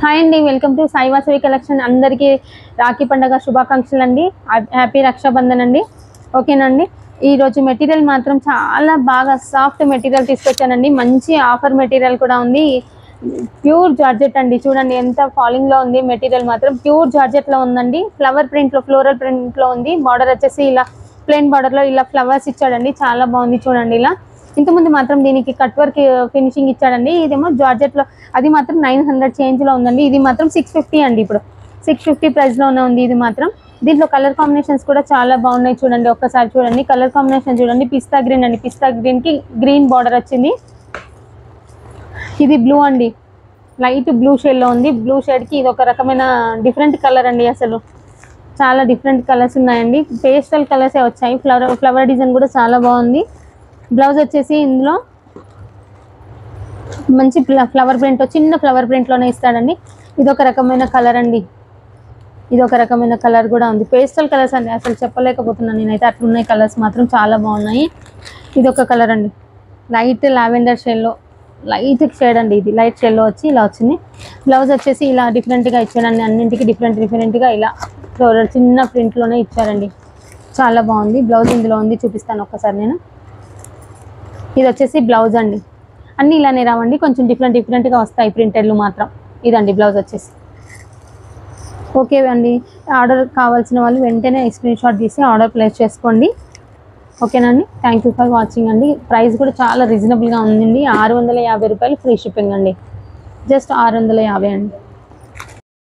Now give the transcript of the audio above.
Hi అండి, welcome to Sai Vasavi collection. అందరికీ రాఖీ పండుగ శుభాకాంక్షలు అండి. హ్యాపీ రక్షాబంధన్ అండి. ఓకేనండి, ఈరోజు మెటీరియల్ మాత్రం చాలా బాగా సాఫ్ట్ మెటీరియల్ తీసుకొచ్చానండి. మంచి ఆఫర్ మెటీరియల్ కూడా ఉంది. ప్యూర్ జార్జెట్ అండి. చూడండి ఎంత ఫాలింగ్లో ఉంది. మెటీరియల్ మాత్రం ప్యూర్ జార్జెట్లో ఉందండి. ఫ్లవర్ ప్రింట్లో, ఫ్లోరల్ ప్రింట్లో ఉంది. బార్డర్ వచ్చేసి ఇలా ప్లెయిన్ బార్డర్లో ఇలా ఫ్లవర్స్ ఇచ్చాడండి. చాలా బాగుంది చూడండి. ఇలా ఇంతకుముందు మాత్రం దీనికి కట్ వర్క్ ఫినిషింగ్ ఇచ్చాడండి. ఇదేమో జార్జెట్లో, అది మాత్రం 900 చేంజ్లో ఉందండి. ఇది మాత్రం 650 అండి. ఇప్పుడు 650 ప్రైస్లోనే ఉంది ఇది మాత్రం. దీంట్లో కలర్ కాంబినేషన్స్ కూడా చాలా బాగున్నాయి చూడండి. ఒక్కసారి చూడండి కలర్ కాంబినేషన్ చూడండి. పిస్తా గ్రీన్ అండి. పిస్తా గ్రీన్కి గ్రీన్ బార్డర్ వచ్చింది. ఇది బ్లూ అండి, లైట్ బ్లూ షేడ్లో ఉంది. బ్లూ షేడ్కి ఇది ఒక రకమైన డిఫరెంట్ కలర్ అండి. అసలు చాలా డిఫరెంట్ కలర్స్ ఉన్నాయండి. పేస్టల్ కలర్సే వచ్చాయి. ఫ్లవర్ డిజైన్ కూడా చాలా బాగుంది. బ్లౌజ్ వచ్చేసి ఇందులో మంచి ఫ్లవర్ ప్రింట్, చిన్న ఫ్లవర్ ప్రింట్లోనే ఇస్తాడండి. ఇదొక రకమైన కలర్ అండి. ఇదొక రకమైన కలర్ కూడా ఉంది. పేస్టల్ కలర్స్ అండి, అసలు చెప్పలేకపోతున్నాను నేనైతే. అట్లున్నాయి కలర్స్ మాత్రం చాలా బాగున్నాయి. ఇదొక కలర్ అండి, లైట్ లావెండర్ షేడ్లో, లైట్ షేడ్ అండి. ఇది లైట్ షేడ్లో వచ్చి ఇలా వచ్చింది. బ్లౌజ్ వచ్చేసి ఇలా డిఫరెంట్గా ఇచ్చాడండి. అన్నింటికి డిఫరెంట్గా ఇలా చిన్న ప్రింట్లోనే ఇచ్చారండి. చాలా బాగుంది. బ్లౌజ్ ఇందులో ఉంది, చూపిస్తాను ఒక్కసారి నేను. ఇది వచ్చేసి బ్లౌజ్ అండి. అన్నీ ఇలానే రావండి, కొంచెం డిఫరెంట్గా వస్తాయి ప్రింటెడ్లు మాత్రం. ఇదండి బ్లౌజ్ వచ్చేసి. ఓకే అండి, ఆర్డర్ కావాల్సిన వాళ్ళు వెంటనే స్క్రీన్ షాట్ తీసి ఆర్డర్ ప్లేస్ చేసుకోండి. ఓకేనండి, థ్యాంక్ యూ ఫర్ వాచింగ్ అండి. ప్రైస్ కూడా చాలా రీజనబుల్గా ఉందండి. 650 రూపాయలు ఫ్రీ షిప్పింగ్ అండి. జస్ట్ 650 అండి.